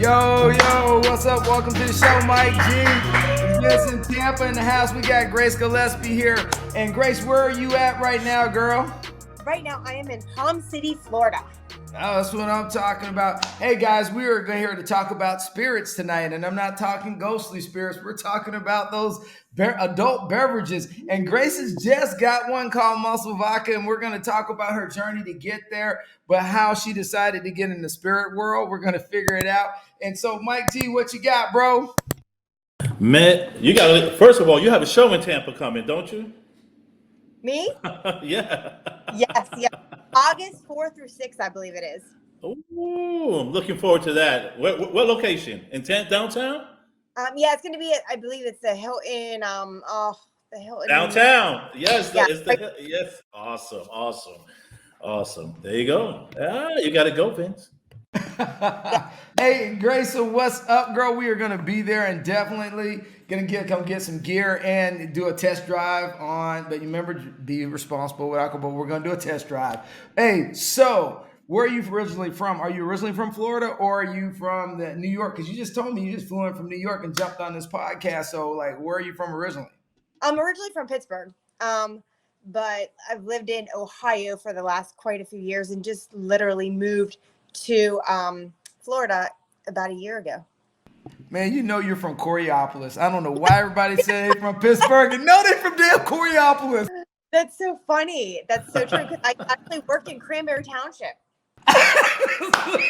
Yo, what's up? Welcome to the show, Mike G. It's in Tampa in the house. We got Grace Gillespie here. And Grace, where are you at right now, girl? Right now, I am in Palm City, Florida. Oh, that's what I'm talking about. Hey, guys, we are here to talk about spirits tonight. And I'm not talking ghostly spirits. We're talking about those adult beverages. And Grace has just got one called Muscle Vodka. And we're going to talk about her journey to get there, but how she decided to get in the spirit world. We're going to figure it out. And so, Mike G, what you got, bro? Man, you got first of all, you have a show in Tampa coming, don't you? Me? Yeah. Yes. August 4th through 6th, I believe it is. Ooh, I'm looking forward to that. What location? In downtown? Yeah, it's going to be, I believe it's the Hilton, the Hilton. Downtown. Yes, Yeah. yes. Awesome. There you go. You got to go, Vince. Hey, Grace, so what's up, girl? We are going to be there and definitely going to come get some gear and do a test drive on, but you remember, be responsible with alcohol. We're going to do a test drive. Hey, so where are you originally from? Are you originally from Florida or are you from New York? Because you just told me you just flew in from New York and jumped on this podcast. So, like, where are you from originally? I'm originally from Pittsburgh, but I've lived in Ohio for the last quite a few years and just literally moved to Florida about a year ago. Man, you know you're from Coriopolis. I don't know why everybody say they're from Pittsburgh and no, they're from damn Coriopolis. That's so funny. That's so true. Because I actually worked in Cranberry Township.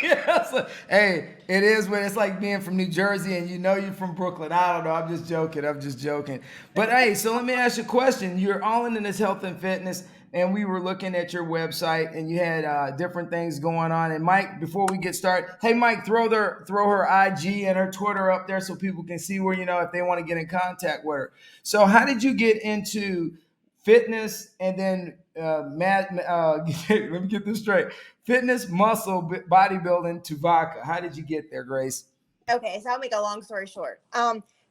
Yes. Hey, it is when it's like being from New Jersey and you know you're from Brooklyn. I don't know. I'm just joking. But hey, so let me ask you a question. You're all into this health and fitness, and we were looking at your website, and you had different things going on. And Mike, before we get started, hey Mike, throw her IG and her Twitter up there so people can see where if they want to get in contact with her. So how did you get into fitness and then let me get this straight. Fitness, muscle, bodybuilding to vodka. How did you get there, Grace? Okay, so I'll make a long story short.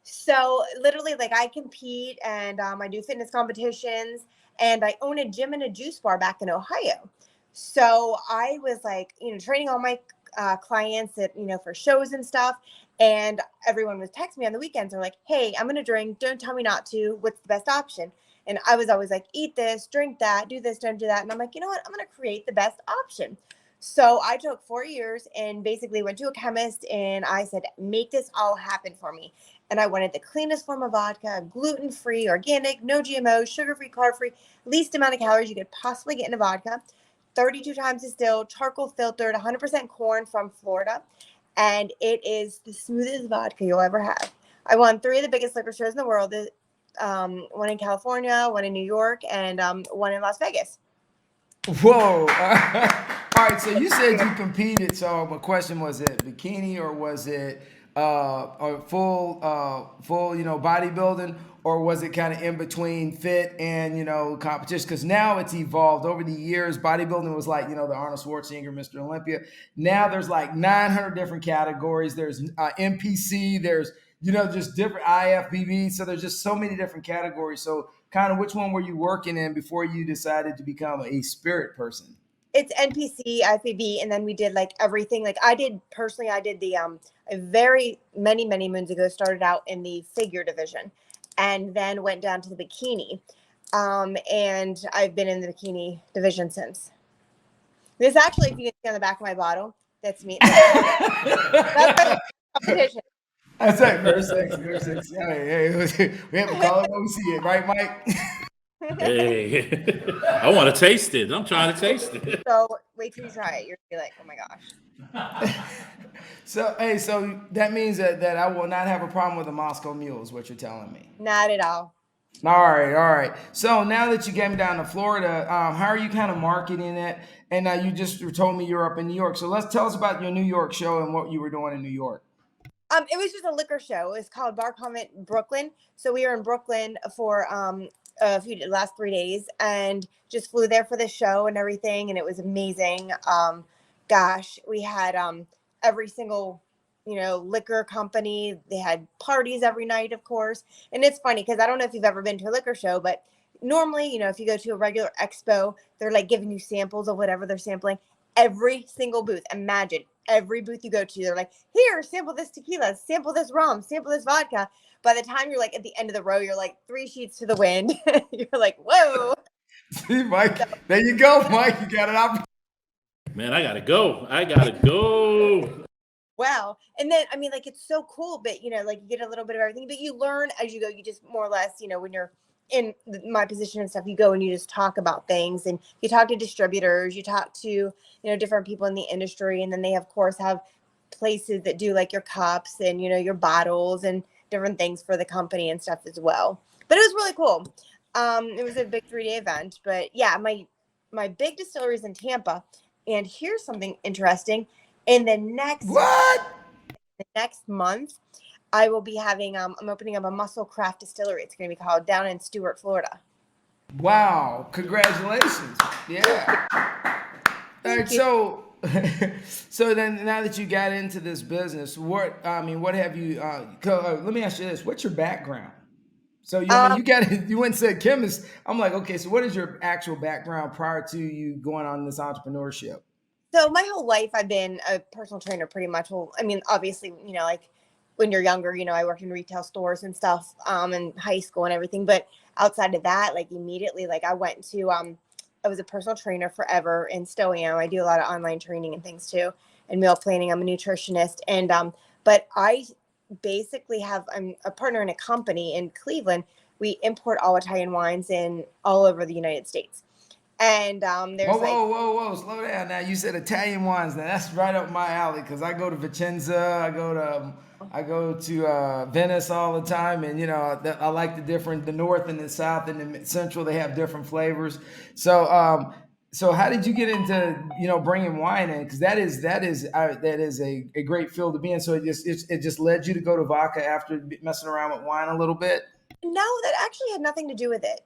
So literally, like I compete and I do fitness competitions, and I own a gym and a juice bar back in Ohio. So I was like, training all my clients at for shows and stuff, and everyone was texting me on the weekends. They're like, "Hey, I'm gonna drink. Don't tell me not to. What's the best option?" And I was always like, "Eat this, drink that, do this, don't do that." And I'm like, you know what? I'm gonna create the best option. So I took 4 years and basically went to a chemist and I said, make this all happen for me. And I wanted the cleanest form of vodka, gluten-free, organic, no GMOs, sugar-free, carb-free, least amount of calories you could possibly get in a vodka, 32 times distilled, charcoal filtered, 100% corn from Florida. And it is the smoothest vodka you'll ever have. I won 3 of the biggest liquor stores in the world, one in California, one in New York, and one in Las Vegas. Whoa. All right, so you said you competed. So my question was it bikini or was it a full bodybuilding, or was it kind of in between fit and competition? Because now it's evolved over the years. Bodybuilding was like the Arnold Schwarzenegger, Mr. Olympia. Now there's like 900 different categories. There's NPC. There's just different IFBB. So there's just so many different categories. So kind of which one were you working in before you decided to become a spirit person? It's NPC, IFBB, and then we did like everything. Like I did the very many moons ago, started out in the figure division and then went down to the bikini. And I've been in the bikini division since. This actually, if you can see on the back of my bottle, that's me. That's my competition. That's right, verse 6. Hey, we have to call it when we see it, right, Mike? Hey, I want to taste it. I'm trying to taste it. So wait till you try it. You're gonna be like, oh my gosh. So that means that I will not have a problem with the Moscow Mule, is what you're telling me. Not at all. All right. So now that you came down to Florida, how are you kind of marketing it? And you just told me you're up in New York. So tell us about your New York show and what you were doing in New York. It was just a liquor show. It was called Bar Comet Brooklyn. So we were in Brooklyn for last 3 days and just flew there for the show and everything, and it was amazing. We had every single liquor company. They had parties every night, of course. And it's funny because I don't know if you've ever been to a liquor show, but normally if you go to a regular expo, they're like giving you samples of whatever they're sampling. Every single booth, imagine every booth you go to, they're like, here, sample this tequila, sample this rum, sample this vodka. By the time you're like at the end of the row, you're like 3 sheets to the wind. You're like, whoa. See, Mike, there you go, Mike. You got an opportunity. Man, I gotta go. I gotta go. Wow. And then, I mean, like, it's so cool, but, you know, like you get a little bit of everything, but you learn as you go. You just more or less, you know, when you're in my position and stuff, you go and you just talk about things, and you talk to distributors, you talk to, you know, different people in the industry. And then they, of course, have places that do like your cups and, you know, your bottles and different things for the company and stuff as well. But it was really cool. It was a big 3-day event, but yeah, my big distillery is in Tampa. And here's something interesting. In the What? next month, I will be having I'm opening up a muscle craft distillery. It's going to be called down in Stuart, Florida. Wow. Congratulations. Yeah. All right, so so then now that you got into this business, what have you let me ask you this. What's your background? So you you went and said chemist. I'm like, okay, so what is your actual background prior to you going on this entrepreneurship? So my whole life, I've been a personal trainer pretty much. Well, I mean, obviously, you know, like when you're younger, you know, I worked in retail stores and stuff, in high school and everything. But outside of that, like immediately, like I went to, I was a personal trainer forever and still am. I do a lot of online training and things too, and meal planning. I'm a nutritionist. And, but I basically I'm a partner in a company in Cleveland. We import all Italian wines in all over the United States. And there's like, Whoa! Slow down now. You said Italian wines. Now that's right up my alley because I go to Vicenza, I go to Venice all the time, and you know I like the north and the south and the central. They have different flavors. So how did you get into bringing wine in? Because that is a great field to be in. So it just led you to go to vodka after messing around with wine a little bit. no, that actually had nothing to do with it.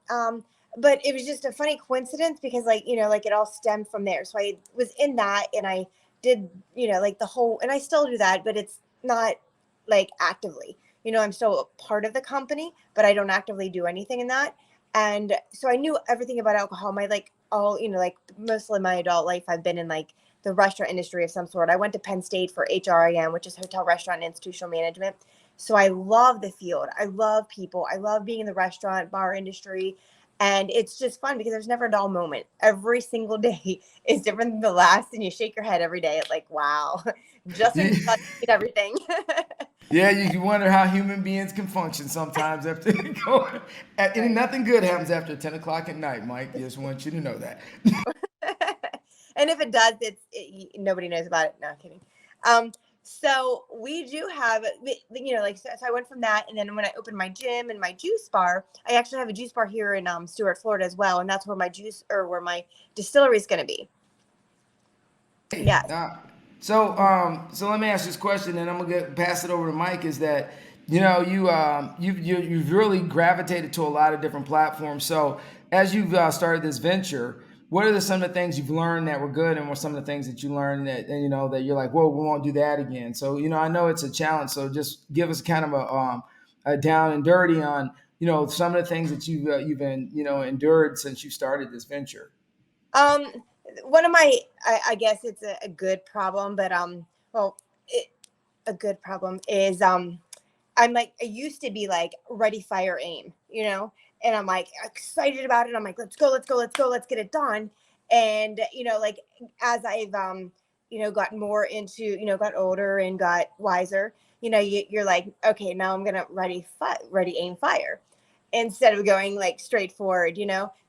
But it was just a funny coincidence because, like, you know, like it all stemmed from there. So I was in that, and I did, you know, like the whole, and I still do that, but it's not like actively. You know, I'm still a part of the company, but I don't actively do anything in that. And so I knew everything about alcohol. My like all, you know, like mostly my adult life, I've been in like the restaurant industry of some sort. I went to Penn State for HRIM, which is hotel, restaurant, and institutional management. So I love the field. I love people. I love being in the restaurant, bar industry. And it's just fun because there's never a dull moment. Every single day is different than the last. And you shake your head every day. It's like, wow, just when you thought you did everything. Yeah, you wonder how human beings can function sometimes after going. And nothing good happens after 10 o'clock at night, Mike. Just want you to know that. And if it does, nobody knows about it. No, I'm kidding. So we do have, you know, like, so I went from that. And then when I opened my gym and my juice bar, I actually have a juice bar here in Stuart, Florida as well. And that's where where my distillery is going to be. Yes. So let me ask this question, and I'm gonna pass it over to Mike. Is that you've really gravitated to a lot of different platforms. So as you've started this venture, what are some of the things you've learned that were good, and what are some of the things that you learned that that you're like, whoa, we won't do that again. So I know it's a challenge. So just give us kind of a down and dirty on some of the things that you've been endured since you started this venture. One of my, I guess it's a good problem, but well, a good problem is I'm like, I used to be like ready, fire, aim, you know, and I'm like excited about it. I'm like, let's go, let's get it done. And like as I've gotten more into, got older and got wiser, you're like, okay, now I'm gonna ready, aim, fire, instead of going like straight forward,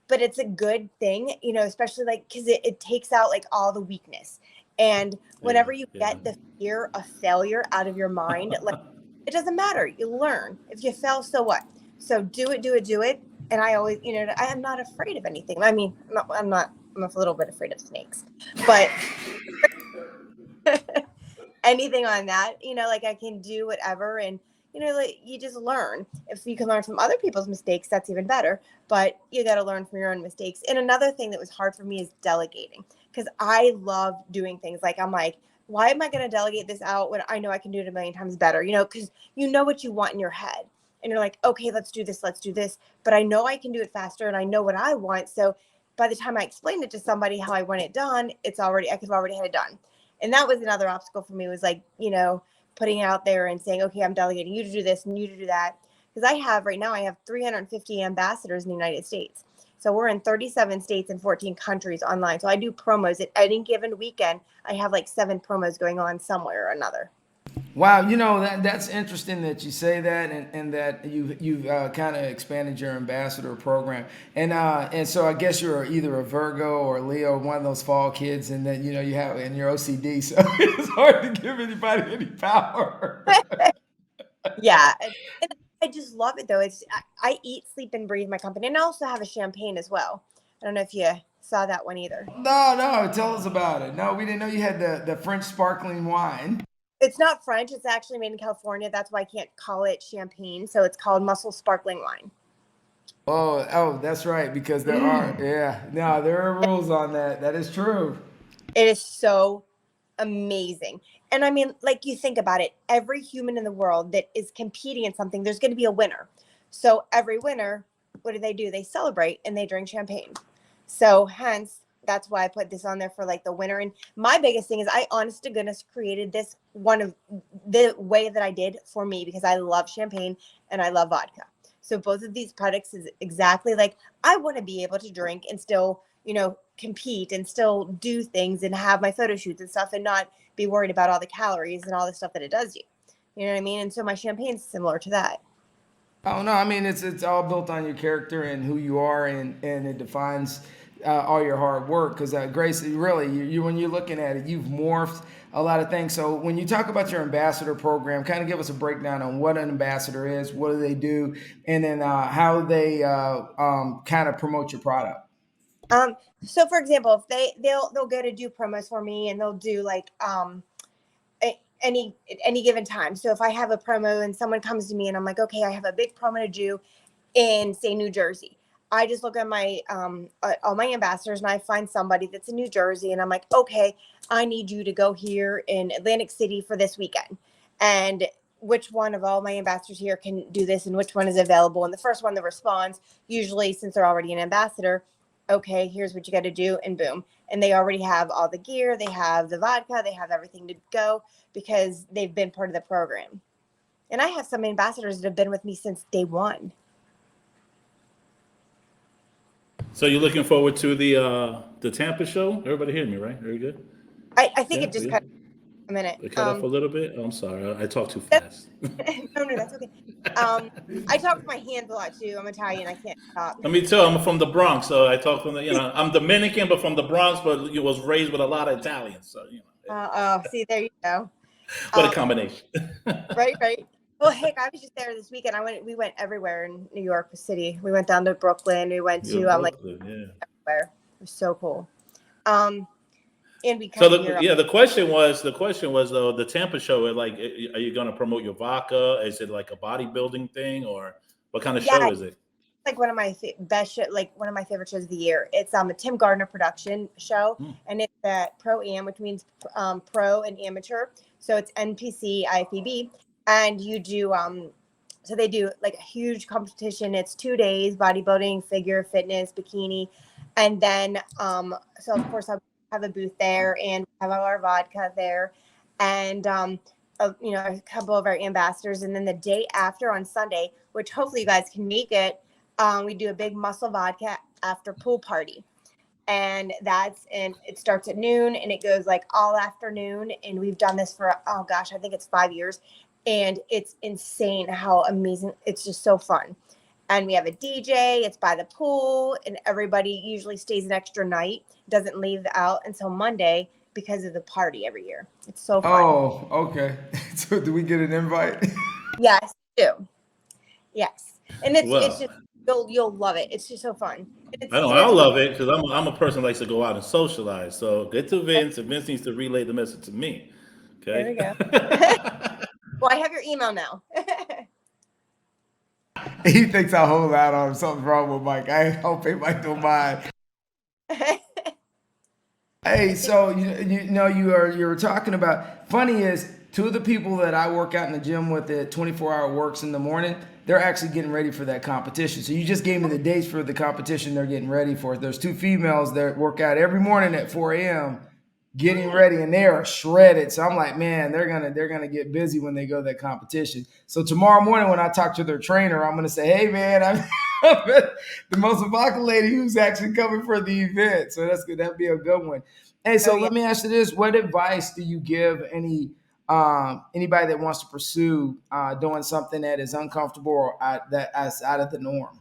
but it's a good thing, especially like because it takes out like all the weakness. And whenever you get the fear of failure out of your mind, like it doesn't matter. You learn. If you fail, so what? So do it. And I always, I am not afraid of anything. I mean, I'm a little bit afraid of snakes, but anything on that, like I can do whatever. And, like you just learn. If you can learn from other people's mistakes, that's even better. But you got to learn from your own mistakes. And another thing that was hard for me is delegating, because I love doing things. Like, I'm like, why am I going to delegate this out when I know I can do it a million times better? Because you know what you want in your head. And you're like, okay, let's do this. But I know I can do it faster, and I know what I want. So by the time I explain it to somebody how I want it done, I could have already had it done. And that was another obstacle for me, was like, putting it out there and saying, okay, I'm delegating you to do this and you to do that. Because right now I have 350 ambassadors in the United States. So we're in 37 states and 14 countries online. So I do promos at any given weekend. I have like 7 promos going on somewhere or another. Wow, that's interesting that you say that, and that you've kind of expanded your ambassador program, and so I guess you're either a Virgo or a Leo, one of those fall kids, and then you have, and you're OCD, so it's hard to give anybody any power. Yeah, and I just love it though. I eat, sleep, and breathe my company, and I also have a champagne as well. I don't know if you saw that one either. No, tell us about it. No, we didn't know you had the French sparkling wine. It's not French. It's actually made in California. That's why I can't call it champagne. So it's called Muscle Sparkling Wine. Oh, that's right, because there are rules on that. That is true. It is so amazing. And I mean, like, you think about it, every human in the world that is competing in something, there's going to be a winner. So every winner, what do? They celebrate and they drink champagne. So hence, that's why I put this on there for like the winner. And my biggest thing is, I honest to goodness created this one of the way that I did for me, because I love champagne and I love vodka. So both of these products is exactly like, I want to be able to drink and still, compete and still do things and have my photo shoots and stuff, and not be worried about all the calories and all the stuff that it does you. You know what I mean? And so my champagne's similar to that. Oh no, I mean it's all built on your character and who you are, and it defines all your hard work. Because Grace, really, you when you're looking at it, you've morphed a lot of things. So when you talk about your ambassador program, kind of give us a breakdown on what an ambassador is, what do they do, and then how they kind of promote your product. So for example, if they'll go to do promos for me, and they'll do like any given time. So if I have a promo and someone comes to me and I'm like, okay, I have a big promo to do in, say, New Jersey, I just look at my all my ambassadors and I find somebody that's in New Jersey, and I'm like, okay, I need you to go here in Atlantic City for this weekend, and which one of all my ambassadors here can do this, and which one is available. And the first one that responds, usually since they're already an ambassador, okay, here's what you got to do, and boom. And they already have all the gear, they have the vodka, they have everything to go, because they've been part of the program. And I have some ambassadors that have been with me since day one. So you're looking forward to the Tampa show? Everybody hear me, right? Very good. I think Yeah, it just yeah. cut a minute. It cut off a little bit. Oh, I'm sorry. I talk too fast. No, that's okay. I talk with my hands a lot too. I'm Italian. I can't stop. Let me tell you, I'm from the Bronx, so I talk from I'm Dominican, but from the Bronx, but you was raised with a lot of Italians, so See, there you go. What a combination. Right. Well, heck, I was just there this weekend. We went everywhere in New York City. We went down to Brooklyn. We went to Brooklyn, everywhere. It was so cool. And we So come here. the question was though, the Tampa show, like, are you going to promote your vodka? Is it like a bodybuilding thing, or what kind of show is it? Like one of my best show, like one of my favorite shows of the year. It's a Tim Gardner production show, and it's at Pro Am, which means pro and amateur. So it's NPC IFBB, and you do so they do like a huge competition. It's 2 days: bodybuilding, figure fitness, bikini, and then so of course I'll have a booth there and have our vodka there, and a couple of our ambassadors. And then the day after, on Sunday, which hopefully you guys can make it, we do a big Muscle Vodka after pool party. And it starts at noon and it goes like all afternoon. And we've done this for, oh gosh, I think it's 5 years. And it's insane how amazing. It's just so fun. And we have a DJ, it's by the pool, and everybody usually stays an extra night, doesn't leave out until Monday because of the party every year. It's so fun. Oh, okay. So do we get an invite? Yes, we do. Yes. And it's just, you'll love it. It's just so fun. I'll love it, because I'm a person who likes to go out and socialize. So get to Vince, and Vince needs to relay the message to me. Okay. There we go. Well, I have your email now. He thinks I hold out on him. Something's wrong with Mike. I hope Mike don't mind. Hey, so you were talking about. Funny is, 2 of the people that I work out in the gym with at 24-hour works in the morning, they're actually getting ready for that competition. So you just gave me the dates for the competition they're getting ready for. There's 2 females that work out every morning at 4 a.m. getting ready, and they are shredded. So I'm like, man, they're gonna get busy when they go to that competition. So tomorrow morning when I talk to their trainer, I'm gonna say, hey man, I'm the Muscle Vodka lady who's actually coming for the event. So that's good. That'd be a good one. Hey, Oh so yeah. let me ask you this: what advice do you give anybody that wants to pursue doing something that is uncomfortable or that is out of the norm?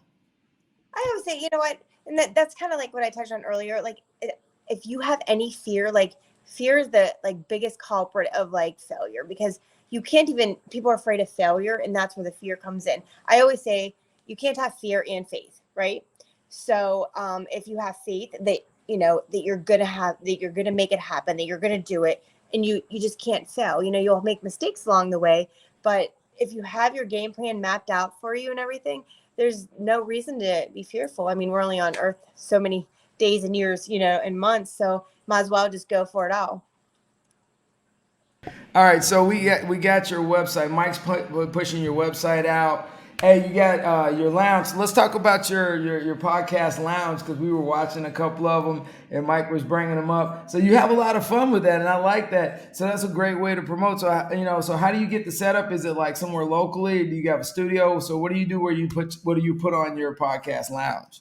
I would say, you know what, and that's kind of like what I touched on earlier. Like, if you have any fear, like fear is the like biggest culprit of like failure, because you can't even. People are afraid of failure, and that's where the fear comes in. I always say you can't have fear and faith, right? So, if you have faith that that you're gonna make it happen, that you're gonna do it, and you just can't fail. You'll make mistakes along the way, but if you have your game plan mapped out for you and everything, there's no reason to be fearful. I mean, we're only on earth so many days and years, and months, so might as well just go for it all. All right, so we got your website. Mike's pushing your website out. Hey, you got your lounge. Let's talk about your podcast lounge, because we were watching a couple of them and Mike was bringing them up. So you have a lot of fun with that, and I like that. So that's a great way to promote. So so how do you get the setup? Is it like somewhere locally? Do you have a studio? So what do you do where what do you put on your podcast lounge?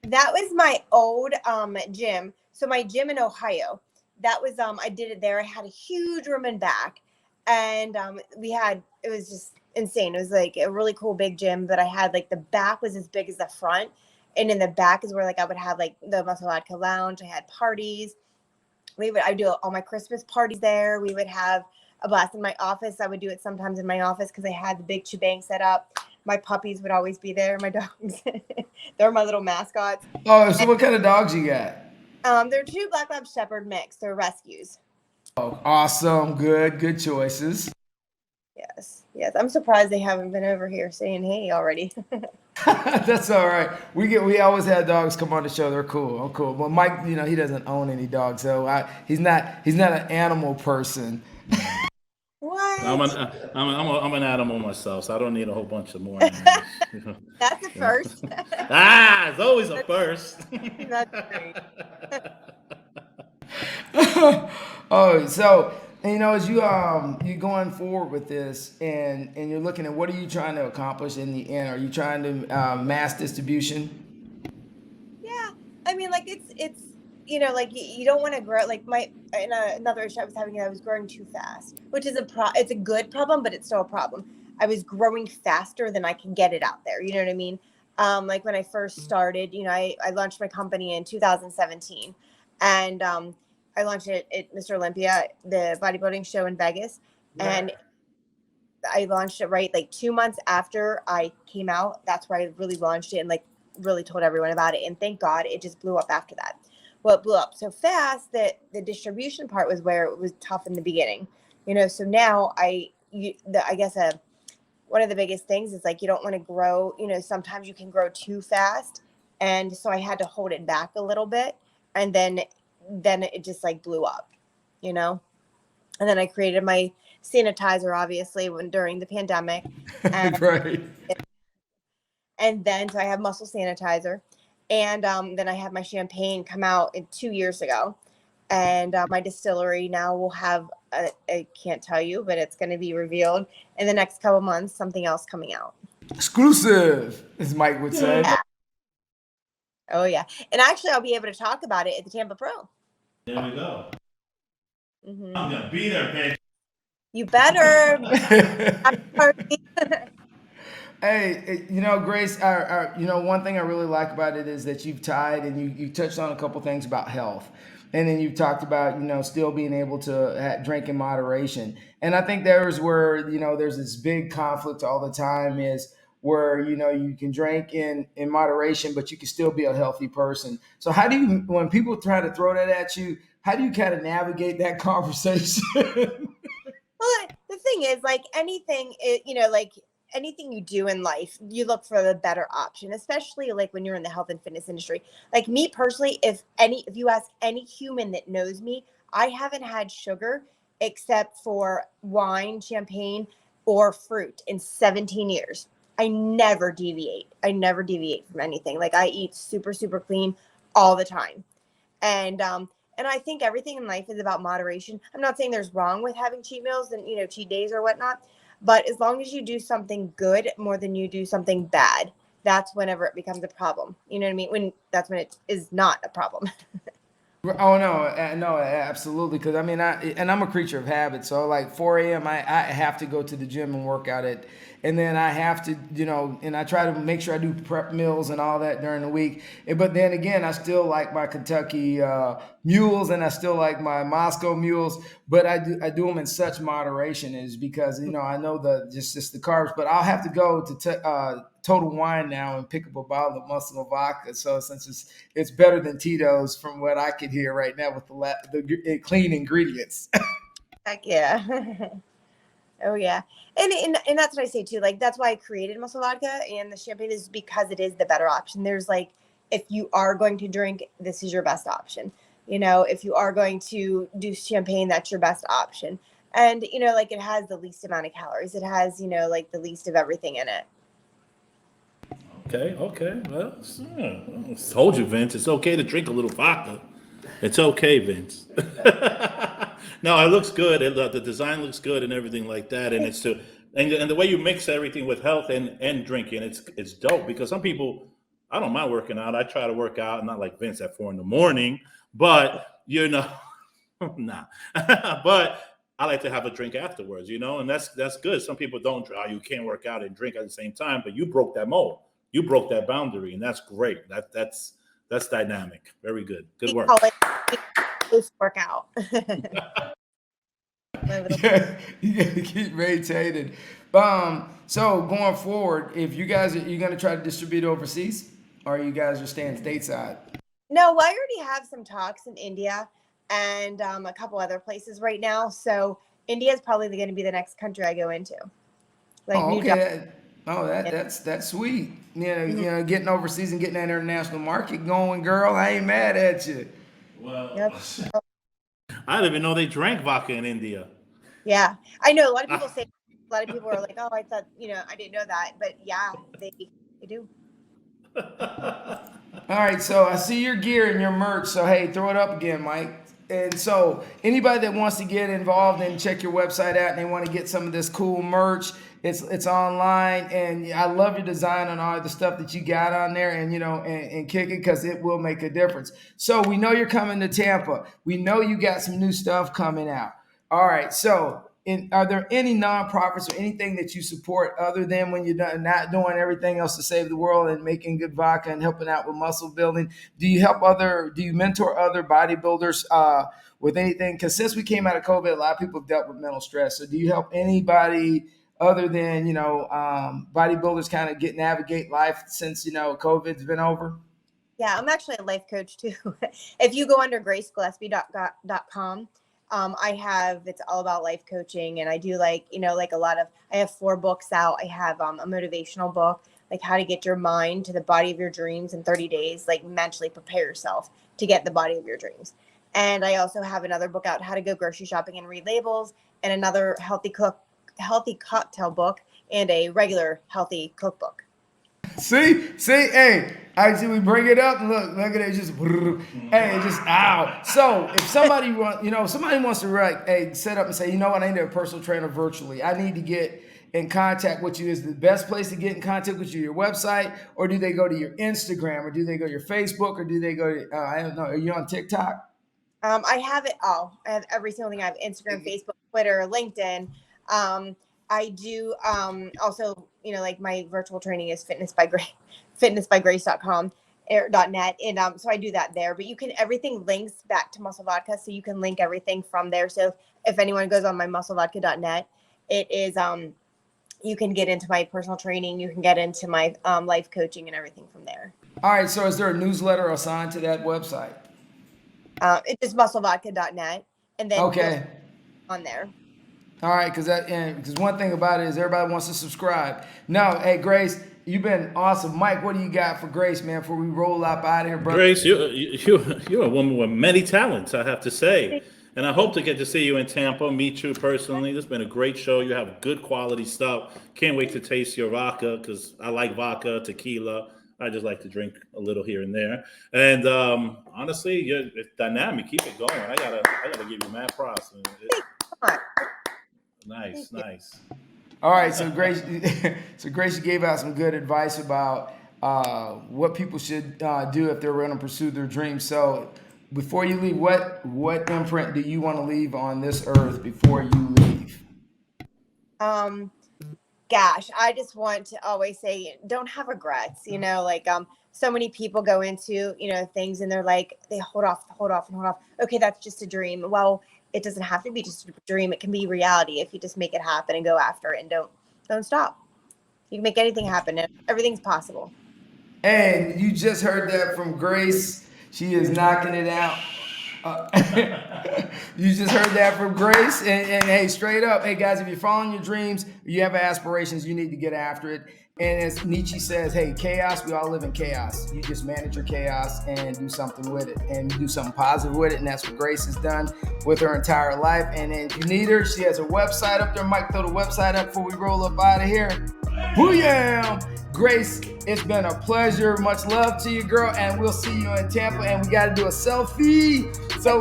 That was my old gym. So my gym in Ohio, that was I did it there. I had a huge room in back, and it was just insane. It was like a really cool big gym, but I had like the back was as big as the front, and in the back is where like I would have like the Muscle Vodka lounge. I had parties. I do all my Christmas parties there. We would have a blast in my office. I would do it sometimes in my office because I had the big shebang set up. My puppies would always be there. My dogs, they're my little mascots. Oh, so what kind of dogs you got? They're two Black Lab Shepherd mix. They're rescues. Oh, awesome. Good choices. Yes. I'm surprised they haven't been over here saying hey already. That's all right. We always have dogs come on the show. They're cool. I'm cool. But Mike, he doesn't own any dogs, so he's not an animal person. I'm What? I'm an animal myself, so I don't need a whole bunch of more animals. That's a first. It's always a first. That's great. Oh, so as you going forward with this, and you're looking at what are you trying to accomplish in the end? Are you trying to mass distribution? Yeah, I mean, like it's like you don't want to grow like another issue I was having. I was growing too fast, which is it's a good problem, but it's still a problem. I was growing faster than I can get it out there. You know what I mean? Like when I first started, I launched my company in 2017, and I launched it at Mr. Olympia, the bodybuilding show in Vegas, and I launched it right like 2 months after I came out. That's where I really launched it and like really told everyone about it. And thank God it just blew up after that. Well, it blew up so fast that the distribution part was where it was tough in the beginning. So now I guess one of the biggest things is like you don't want to grow. Sometimes you can grow too fast, and so I had to hold it back a little bit, and then it just like blew up. And then I created my sanitizer, obviously, during the pandemic, and Right. then so I have muscle sanitizer, and then I have my champagne come out 2 years ago, and my distillery now will have I can't tell you, but it's going to be revealed in the next couple months. Something else coming out. Exclusive, as Mike would say. Yeah. Oh yeah, and actually I'll be able to talk about it at the Tampa Pro. There we go. Mm-hmm. I'm gonna be there, bitch. You better. Hey, Grace, one thing I really like about it is that you've tied and you touched on a couple things about health. And then you've talked about, still being able to drink in moderation. And I think there's where, there's this big conflict all the time is where, you can drink in moderation, but you can still be a healthy person. So how do you, when people try to throw that at you, how do you kind of navigate that conversation? Well, the thing is, like anything, like anything you do in life, you look for the better option, especially like when you're in the health and fitness industry. Like me personally, if you ask any human that knows me, I haven't had sugar except for wine, champagne, or fruit in 17 years. I never deviate. I never deviate from anything. Like I eat super, super clean all the time. And And I think everything in life is about moderation. I'm not saying there's wrong with having cheat meals and, cheat days or whatnot, but as long as you do something good more than you do something bad, that's whenever it becomes a problem. You know what I mean? That's when it is not a problem. Oh no, no, absolutely. Because I mean, I'm a creature of habit. So like 4 a.m., I have to go to the gym and work out it, and then I have to, and I try to make sure I do prep meals and all that during the week. But then again, I still like my Kentucky mules, and I still like my Moscow mules. But I do them in such moderation, is because I know just the carbs. But I'll have to go to Total Wine now and pick up a bottle of Muscle Vodka. So since it's better than Tito's from what I could hear right now with the clean ingredients. Heck yeah. Oh yeah. And that's what I say too. Like that's why I created Muscle Vodka and the champagne is because it is the better option. There's like, if you are going to drink, this is your best option. If you are going to do champagne, that's your best option. And like it has the least amount of calories. It has, like the least of everything in it. Okay. Well, told you, Vince. It's okay to drink a little vodka. It's okay, Vince. No, it looks good. The design looks good and everything like that. And and the way you mix everything with health and drinking, it's dope. Because some people, I don't mind working out. I try to work out, not like Vince at 4 a.m, but nah. But I like to have a drink afterwards, and that's good. Some people don't. You can't work out and drink at the same time, but you broke that mold. You broke that boundary, and that's great. That's dynamic. Very good. Good We work. call it loose workout. Yeah, you gotta keep maintaining. So going forward, if you guys you're gonna try to distribute overseas, or you guys are staying stateside? No, I already have some talks in India and a couple other places right now. So India is probably going to be the next country I go into, like Oh, New okay. Delhi. That's sweet. Mhm. Getting overseas and getting that international market going, girl. I ain't mad at you. Well, Yep. I didn't even know they drank vodka in India. Yeah, I know a lot of people say. A lot of people are like, "Oh, I thought I didn't know that," but yeah, they do. All right, so I see your gear and your merch. So hey, throw it up again, Mike. And so anybody that wants to get involved and check your website out and they want to get some of this cool merch, it's online. And I love your design on all the stuff that you got on there, and and kick it because it will make a difference. So we know you're coming to Tampa. We know you got some new stuff coming out. All right, so are there any nonprofits or anything that you support other than when you're not doing everything else to save the world and making good vodka and helping out with muscle building? Do you mentor other bodybuilders with anything? Because since we came out of COVID, a lot of people have dealt with mental stress. So do you help anybody other than, bodybuilders kind of navigate life since, COVID's been over? Yeah, I'm actually a life coach too. If you go under gracegillespie.com, it's all about life coaching. And I do like a lot of, I have 4 books out. I have a motivational book, like how to get your mind to the body of your dreams in 30 days, like mentally prepare yourself to get the body of your dreams. And I also have another book out, how to go grocery shopping and read labels, and another healthy cocktail book, and a regular healthy cookbook. See, hey, actually we bring it up and look at it, just, hey, just ow. So if somebody wants to set up and say, what, I need a personal trainer virtually. I need to get in contact with you. Is the best place to get in contact with you your website, or do they go to your Instagram, or do they go to your Facebook, or do they go to I don't know? Are you on TikTok? I have it all. I have every single thing. I have Instagram, Facebook, Twitter, LinkedIn. I do also, like my virtual training is fitnessbygrace.com or .net. And so I do that there, but everything links back to Muscle Vodka. So you can link everything from there. So if anyone goes on my musclevodka.net, it is, you can get into my personal training. You can get into my life coaching and everything from there. All right. So is there a newsletter assigned to that website? It's just musclevodka.net, and then Okay. on there. All right, because one thing about it is everybody wants to subscribe. No, hey Grace, you've been awesome. Mike, what do you got for Grace, man? Before we roll up out of here, brother. Grace, you're a woman with many talents, I have to say. And I hope to get to see you in Tampa, meet you personally. This has been a great show. You have good quality stuff. Can't wait to taste your vodka because I like vodka, tequila. I just like to drink a little here and there. And honestly, it's dynamic. Keep it going. I gotta give you mad props. Nice. All right, so Grace, you gave out some good advice about what people should do if they're going to pursue their dreams. So, before you leave, what imprint do you want to leave on this earth before you leave? Gosh, I just want to always say, don't have regrets. Like so many people go into things and they're like, they hold off. Okay, that's just a dream. Well, it doesn't have to be just a dream. It can be reality if you just make it happen and go after it and don't stop. You can make anything happen. Everything's possible. Hey, you just heard that from Grace. She is knocking it out. You just heard that from Grace. And hey, straight up, hey guys, if you're following your dreams, you have aspirations, you need to get after it. And as Nietzsche says, hey, chaos, we all live in chaos. You just manage your chaos and do something with it, and do something positive with it. And that's what Grace has done with her entire life. And then if you need her, she has a website up there. Mike, throw the website up before we roll up out of here. Booyah! Grace, it's been a pleasure. Much love to you, girl. And we'll see you in Tampa. And we got to do a selfie so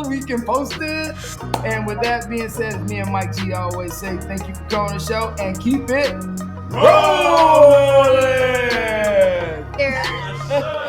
we can post it. And with that being said, as me and Mike G always say, thank you for coming on the show and keep it rolling. Cheers.